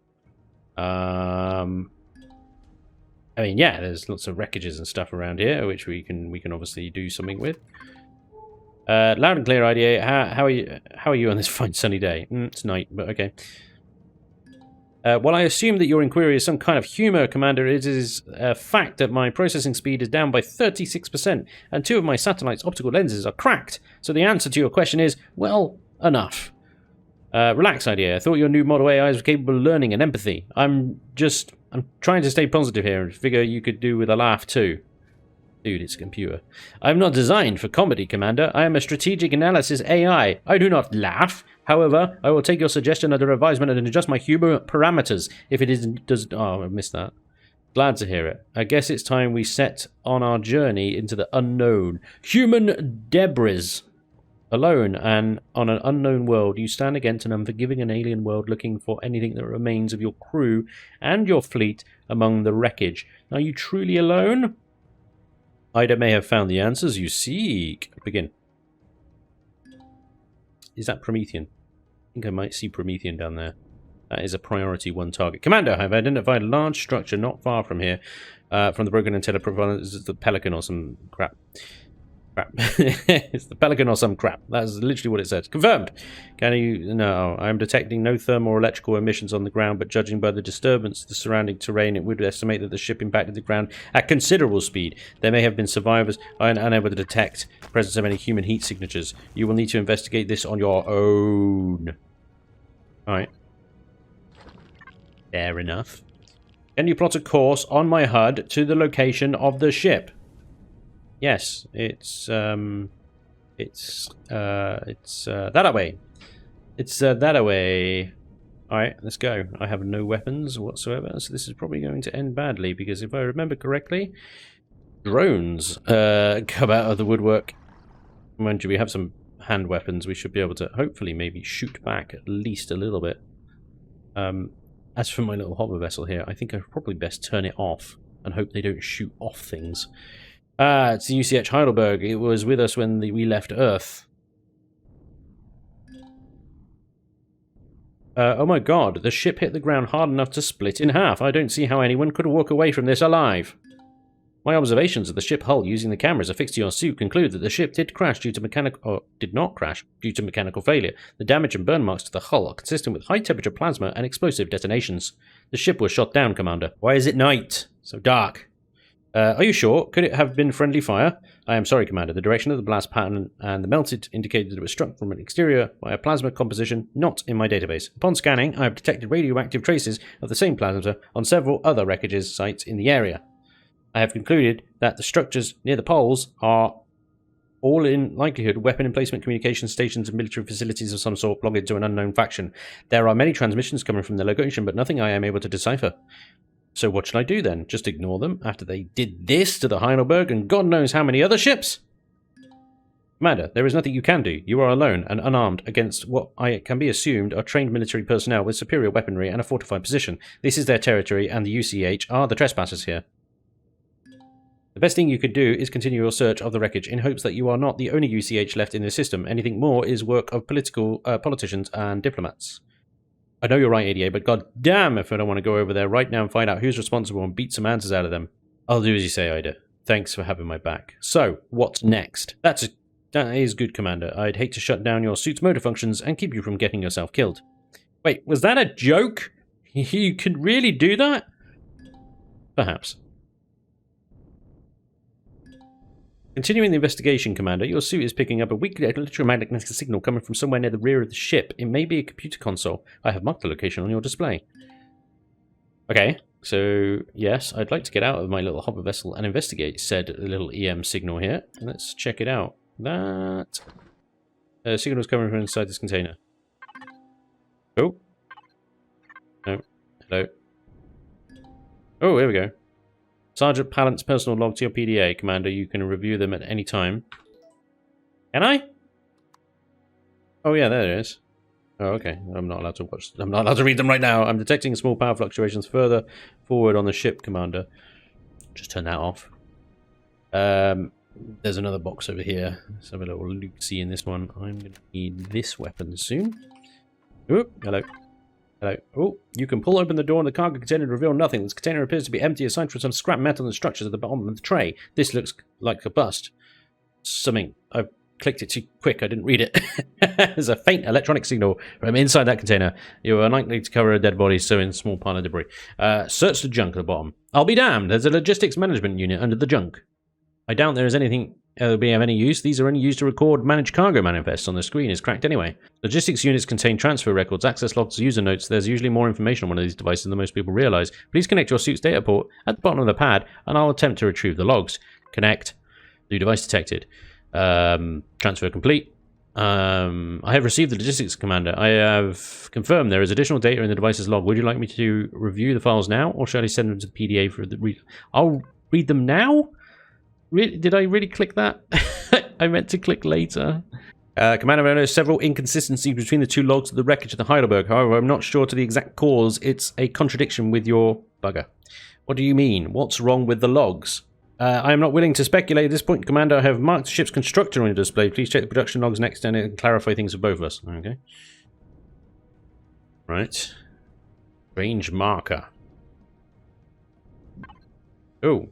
Speaker 1: I mean, yeah, there's lots of wreckages and stuff around here, which we can obviously do something with. Loud and clear, IDA. How are you on this fine sunny day? It's night, but okay. While I assume that your inquiry is some kind of humor, Commander, it is a fact that my processing speed is down by 36%, and 2 of my satellite's optical lenses are cracked. So the answer to your question is, well, enough. Relax, IDA. I thought your new model AIs were capable of learning and empathy. I'm trying to stay positive here and figure you could do with a laugh too. Dude, it's a computer. I'm not designed for comedy, Commander. I am a strategic analysis AI. I do not laugh. However, I will take your suggestion under advisement and adjust my humor parameters if it does. Oh, I missed that. Glad to hear it. I guess it's time we set on our journey into the unknown. Human debris. Alone and on an unknown world, you stand against an unforgiving and alien world looking for anything that remains of your crew and your fleet among the wreckage. Are you truly alone? Ida may have found the answers you seek. Begin. Is that Promethean? I think I might see Promethean down there. That is a priority 1 target. Commander, I have identified a large structure not far from here. From the broken antenna providers, the Pelican or some crap. It's the Pelican or some crap. That's literally what it says. Confirmed. Can you... No, I'm detecting no thermal or electrical emissions on the ground, but judging by the disturbance of the surrounding terrain, it would estimate that the ship impacted the ground at considerable speed. There may have been survivors unable to detect the presence of any human heat signatures. You will need to investigate this on your own. Alright. Fair enough. Can you plot a course on my HUD to the location of the ship? Yes, it's that away. It's that away. Alright, let's go. I have no weapons whatsoever, so this is probably going to end badly, because if I remember correctly, drones come out of the woodwork. Mind you, we have some hand weapons. We should be able to hopefully maybe shoot back at least a little bit. As for my little hover vessel here, I think I'd probably best turn it off and hope they don't shoot off things. It's the UCH Heidelberg. It was with us when we left Earth. Oh my god, the ship hit the ground hard enough to split in half. I don't see how anyone could walk away from this alive. My observations of the ship hull using the cameras affixed to your suit conclude that the ship did not crash due to mechanical failure. The damage and burn marks to the hull are consistent with high temperature plasma and explosive detonations. The ship was shot down, Commander. Why is it night? So dark. Are you sure? Could it have been friendly fire? I am sorry, Commander. The direction of the blast pattern and the melted indicated that it was struck from an exterior by a plasma composition not in my database. Upon scanning, I have detected radioactive traces of the same plasma on several other wreckages sites in the area. I have concluded that the structures near the poles are all in likelihood weapon emplacement, communication stations, and military facilities of some sort belonging to an unknown faction. There are many transmissions coming from the location, but nothing I am able to decipher. So what should I do then? Just ignore them after they did this to the Heidelberg and God knows how many other ships? Commander, there is nothing you can do. You are alone and unarmed against what I can be assumed are trained military personnel with superior weaponry and a fortified position. This is their territory and the UCH are the trespassers here. The best thing you could do is continue your search of the wreckage in hopes that you are not the only UCH left in the system. Anything more is work of politicians and diplomats. I know you're right, ADA, but god damn if I don't want to go over there right now and find out who's responsible and beat some answers out of them. I'll do as you say, Ida. Thanks for having my back. So, what's next? That is good, Commander. I'd hate to shut down your suit's motor functions and keep you from getting yourself killed. Wait, was that a joke? You could really do that? Perhaps. Continuing the investigation, Commander, your suit is picking up a weak electromagnetic signal coming from somewhere near the rear of the ship. It may be a computer console. I have marked the location on your display. Okay, so yes, I'd like to get out of my little hover vessel and investigate said little EM signal here. Let's check it out. That signal is coming from inside this container. Oh. No. Hello. Oh, here we go. Sergeant Pallant's personal log to your PDA, Commander. You can review them at any time. Can I? Oh yeah, there it is. Oh, okay. I'm not allowed to watch. I'm not allowed to read them right now. I'm detecting small power fluctuations further forward on the ship, Commander. Just turn that off. There's another box over here. Let's have a little look-see in this one. I'm going to need this weapon soon. Oop, hello. Hello. Oh, you can pull open the door and the cargo container to reveal nothing. This container appears to be empty aside from some scrap metal and structures at the bottom of the tray. This looks like a bust. Something. I clicked it too quick. I didn't read it. There's a faint electronic signal from inside that container. You are likely to cover a dead body, so in small pile of debris. Search the junk at the bottom. I'll be damned. There's a logistics management unit under the junk. I doubt there is anything that'll be of any use. These are only used to record managed cargo manifests on the screen. Is cracked anyway. Logistics units contain transfer records, access logs, user notes. There's usually more information on one of these devices than most people realize. Please connect your suit's data port at the bottom of the pad, and I'll attempt to retrieve the logs. Connect. New device detected. Transfer complete. I have received the logistics commander. I have confirmed there is additional data in the device's log. Would you like me to review the files now, or shall I send them to the PDA for the read? I'll read them now? Did I really click that? I meant to click later. Commander, I know several inconsistencies between the two logs of the wreckage of the Heidelberg. However, I'm not sure to the exact cause. It's a contradiction with your bugger. What do you mean? What's wrong with the logs? I am not willing to speculate at this point, Commander. I have marked the ship's constructor on your display. Please check the production logs next and clarify things for both of us. Okay. Right. Range marker. Oh.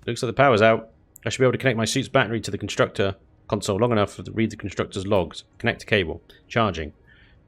Speaker 1: Looks like the power's out. I should be able to connect my suit's battery to the constructor console long enough to read the constructor's logs. Connect to cable. Charging.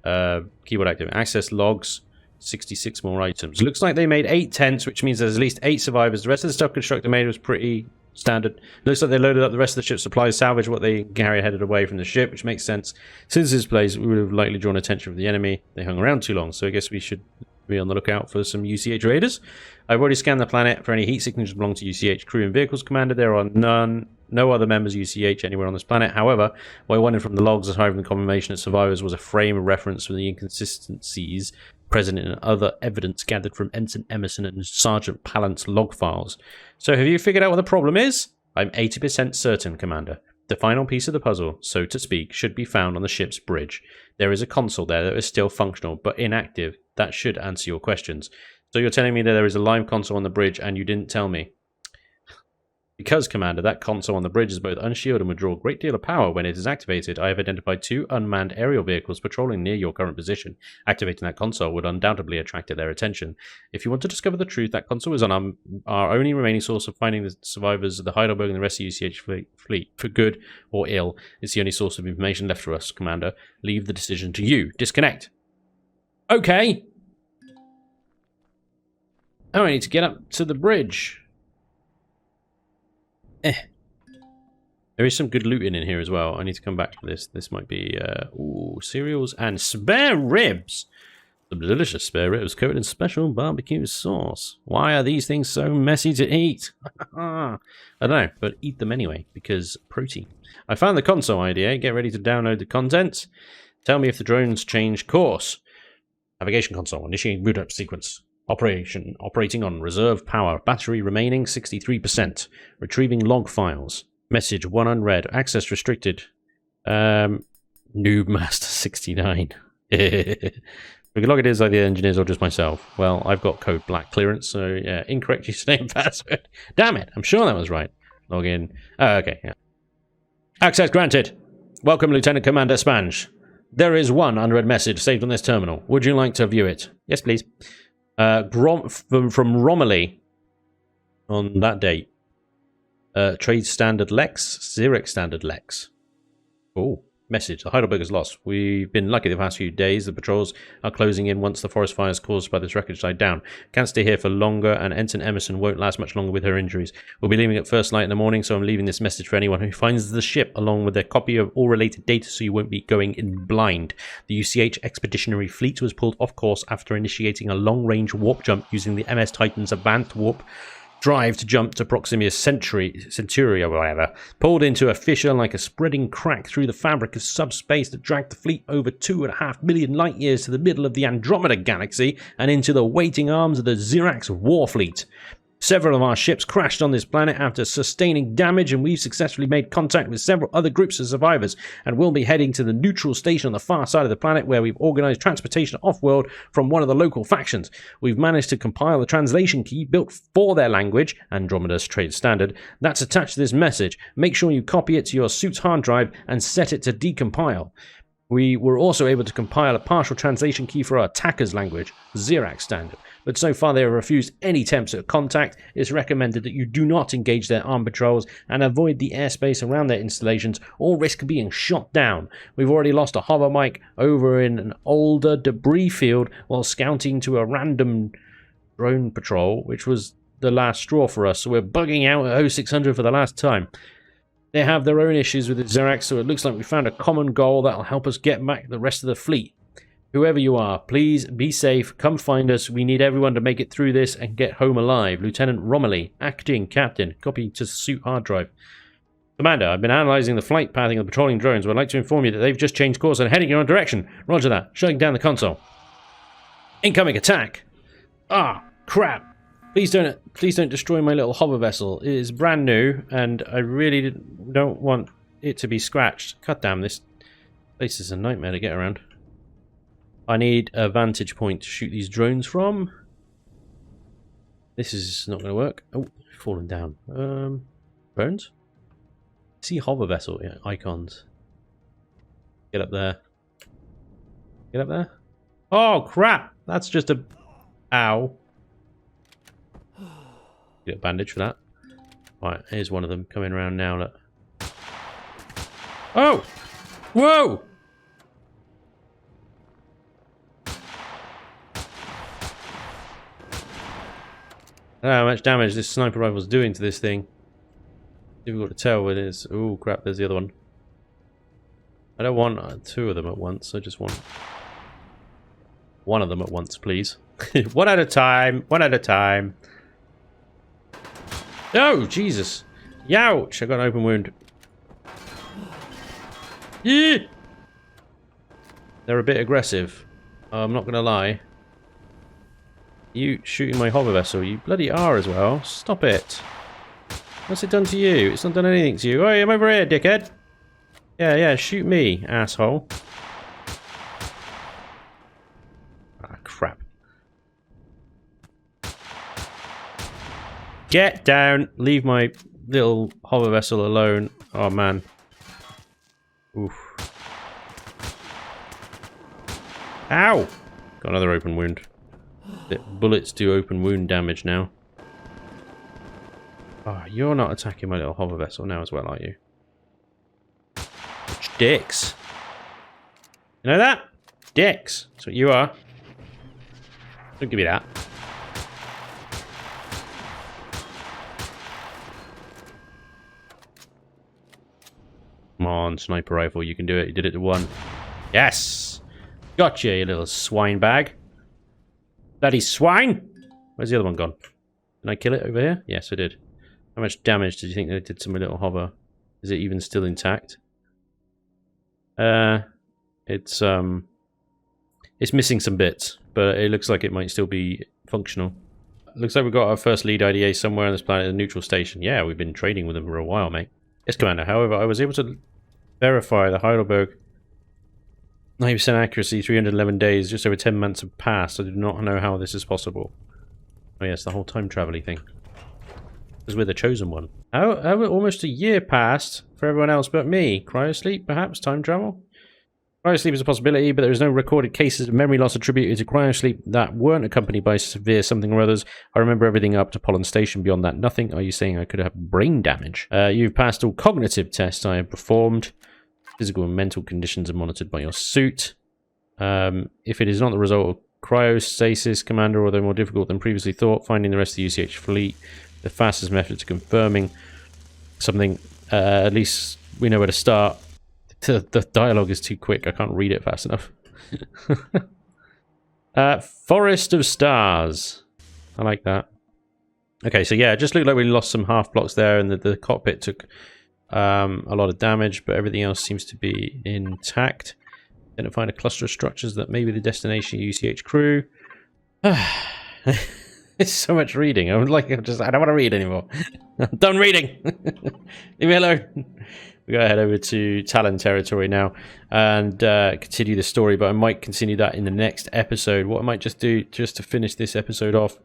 Speaker 1: Keyboard active. Access logs. 66 more items. Looks like they made 8 tents, which means there's at least 8 survivors. The rest of the stuff constructor made was pretty standard. Looks like they loaded up the rest of the ship's supplies, salvaged what they carried headed away from the ship, which makes sense. Since this place, we would have likely drawn attention from the enemy. They hung around too long, so I guess we should be on the lookout for some UCH raiders. I've already scanned the planet for any heat signatures belonging to UCH crew and vehicles, Commander. There are no other members of UCH anywhere on this planet. However, what I wanted from the logs aside from the confirmation that survivors was a frame of reference for the inconsistencies present in other evidence gathered from Ensign Emerson and Sergeant Pallant's log files. So have you figured out what the problem is? I'm 80% certain, Commander. The final piece of the puzzle, so to speak, should be found on the ship's bridge. There is a console there that is still functional, but inactive. That should answer your questions. So you're telling me that there is a live console on the bridge and you didn't tell me? Because, Commander, that console on the bridge is both unshielded and would draw a great deal of power when it is activated. I have identified 2 unmanned aerial vehicles patrolling near your current position. Activating that console would undoubtedly attract their attention. If you want to discover the truth, that console is on our only remaining source of finding the survivors of the Heidelberg and the rest of the UCH fleet. For good or ill, it's the only source of information left for us, Commander. Leave the decision to you. Disconnect. Okay. Oh, I need to get up to the bridge. There is some good looting in here as well. I need to come back to this. This might be cereals and spare ribs. Some delicious spare ribs coated in special barbecue sauce. Why are these things so messy to eat? I don't know, but eat them anyway because protein. I found the console idea. Get ready to download the content. Tell me if the drones change course. Navigation console. Initiating boot up sequence. Operating on reserve power. Battery remaining 63%. Retrieving log files. Message 1 unread. Access restricted. Noobmaster 69. We can log it is like the engineers or just myself. Well, I've got code black clearance, so yeah, incorrect username and password. Damn it, I'm sure that was right. Log in. Okay, yeah. Access granted. Welcome, Lieutenant Commander Spanj. There is one unread message saved on this terminal. Would you like to view it? Yes, please. From Romilly on that date. Trade Standard Lex, Xerix Standard Lex. Oh, message. The Heidelberg is lost. We've been lucky the past few days. The patrols are closing in once the forest fires caused by this wreckage died down. Can't stay here for longer, and Ensign Emerson won't last much longer with her injuries. We'll be leaving at first light in the morning, so I'm leaving this message for anyone who finds the ship, along with a copy of all related data so you won't be going in blind. The UCH Expeditionary Fleet was pulled off course after initiating a long-range warp jump using the MS Titan's advanced warp drive to jump to Proxima Centauri or whatever, pulled into a fissure like a spreading crack through the fabric of subspace that dragged the fleet over 2.5 million light years to the middle of the Andromeda Galaxy and into the waiting arms of the Xerax war fleet. Several of our ships crashed on this planet after sustaining damage, and we've successfully made contact with several other groups of survivors, and we'll be heading to the neutral station on the far side of the planet where we've organized transportation off-world from one of the local factions. We've managed to compile a translation key built for their language, Andromeda's trade standard, that's attached to this message. Make sure you copy it to your suit's hard drive and set it to decompile. We were also able to compile a partial translation key for our attacker's language, Xerax standard, but so far they have refused any attempts at contact. It's recommended that you do not engage their armed patrols and avoid the airspace around their installations or risk being shot down. We've already lost a hover mic over in an older debris field while scouting to a random drone patrol, which was the last straw for us, so we're bugging out at 0600 for the last time. They have their own issues with the Xerax, so it looks like we found a common goal that'll help us get back the rest of the fleet. Whoever you are, please be safe, come find us. We need everyone to make it through this and get home alive. Lieutenant Romilly, acting captain, copy to suit hard drive. Commander, I've been analysing the flight pathing of the patrolling drones. I'd like to inform you that they've just changed course and are heading in your direction. Roger that. Shutting down the console. Incoming attack. Ah, crap. Please don't destroy my little hover vessel. It is brand new, and I really don't want it to be scratched. God damn, this place is a nightmare to get around. I need a vantage point to shoot these drones from. This is not going to work. Oh, fallen down. Drones? See hover vessel icons. Get up there. Get up there. Oh, crap! That's just a... Ow. Get a bandage for that. Right, here's one of them coming around now. Look. Oh! Whoa! How much damage this sniper rifle's doing to this thing. Difficult to tell what it is. Oh crap, there's the other one. I don't want two of them at once, I just want one of them at once, please. One at a time, one at a time. Oh, Jesus. Youch, I got an open wound. Yee! They're a bit aggressive. I'm not going to lie. You shooting my hover vessel, you bloody are as well. Stop it. What's it done to you? It's not done anything to you. Hey, I'm over here, dickhead. Yeah, shoot me, asshole. Ah, crap. Get down! Leave my little hover vessel alone. Oh, man. Oof. Ow! Got another open wound. The bullets do open wound damage now. Oh, you're not attacking my little hover vessel now as well, are you? Dicks. You know that? Dicks. That's what you are. Don't give me that. Come on, sniper rifle, you can do it. You did it to one. Yes! Gotcha, you little swine bag. Bloody swine! Where's the other one gone? Did I kill it over here? Yes, I did. How much damage did you think they did to my little hover? Is it even still intact? It's missing some bits, but it looks like it might still be functional. Looks like we've got our first lead IDA somewhere on this planet, a neutral station. Yeah, we've been trading with them for a while, mate. Yes, Commander. However, I was able to verify the Heidelberg 90% accuracy, 311 days, just over 10 months have passed. I do not know how this is possible. Oh yes, the whole time travel-y thing. Because we're the chosen one. How almost a year passed for everyone else but me? Cryosleep, perhaps? Time travel? Cryosleep is a possibility, but there is no recorded cases of memory loss attributed to cryosleep that weren't accompanied by severe something or others. I remember everything up to Pollen Station. Beyond that, nothing. Are you saying I could have brain damage? You've passed all cognitive tests I have performed. Physical and mental conditions are monitored by your suit. If it is not the result of cryostasis, Commander, although more difficult than previously thought, finding the rest of the UCH fleet, the fastest method to confirming something, at least we know where to start. The dialogue is too quick. I can't read it fast enough. Forest of Stars. I like that. Okay, so yeah, it just looked like we lost some half blocks there, and the cockpit took a lot of damage, but everything else seems to be intact. Then find a cluster of structures that may be the destination UCH crew. It's so much reading. I don't want to read anymore. I'm done reading. Leave me alone. We gotta head over to Talon territory now and continue the story, but I might continue that in the next episode. What I might just do, just to finish this episode off,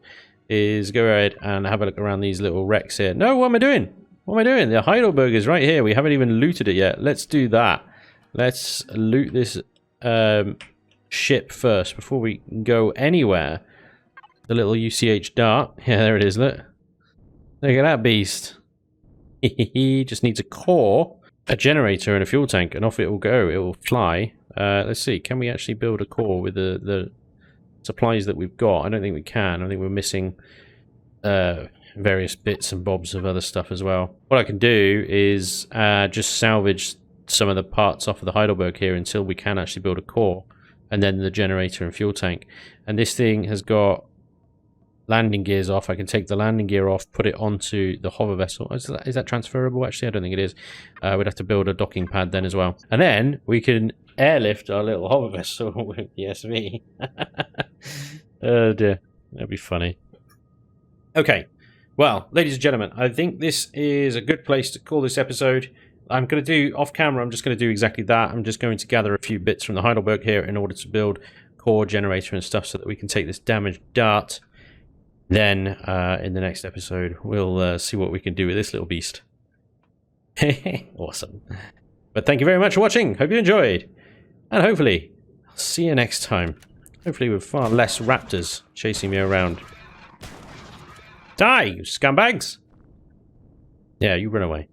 Speaker 1: is go ahead and have a look around these little wrecks here. No, what am I doing? What am I doing? The Heidelberg is right here. We haven't even looted it yet. Let's do that. Let's loot this ship first before we go anywhere. The little UCH dart. Yeah, there it is, look. Look at that beast. He just needs a core, a generator, and a fuel tank, and off it will go. It will fly. Let's see, can we actually build a core with the supplies that we've got? I don't think we can. I think we're missing various bits and bobs of other stuff as well. What I can do is just salvage some of the parts off of the Heidelberg here until we can actually build a core, and then the generator and fuel tank. And this thing has got landing gears off. I can take the landing gear off, put it onto the hover vessel. Is that transferable? Actually, I don't think it is. We'd have to build a docking pad then as well. And then we can airlift our little hover vessel with the SV. Oh dear, that'd be funny. Okay, well, ladies and gentlemen, I think this is a good place to call this episode. I'm going to do, off camera, I'm just going to do exactly that. I'm just going to gather a few bits from the Heidelberg here in order to build core, generator and stuff so that we can take this damaged dart. Then, in the next episode, we'll see what we can do with this little beast. Awesome. But thank you very much for watching. Hope you enjoyed. And hopefully, I'll see you next time. Hopefully with far less raptors chasing me around. Die, you scumbags! Yeah, you run away.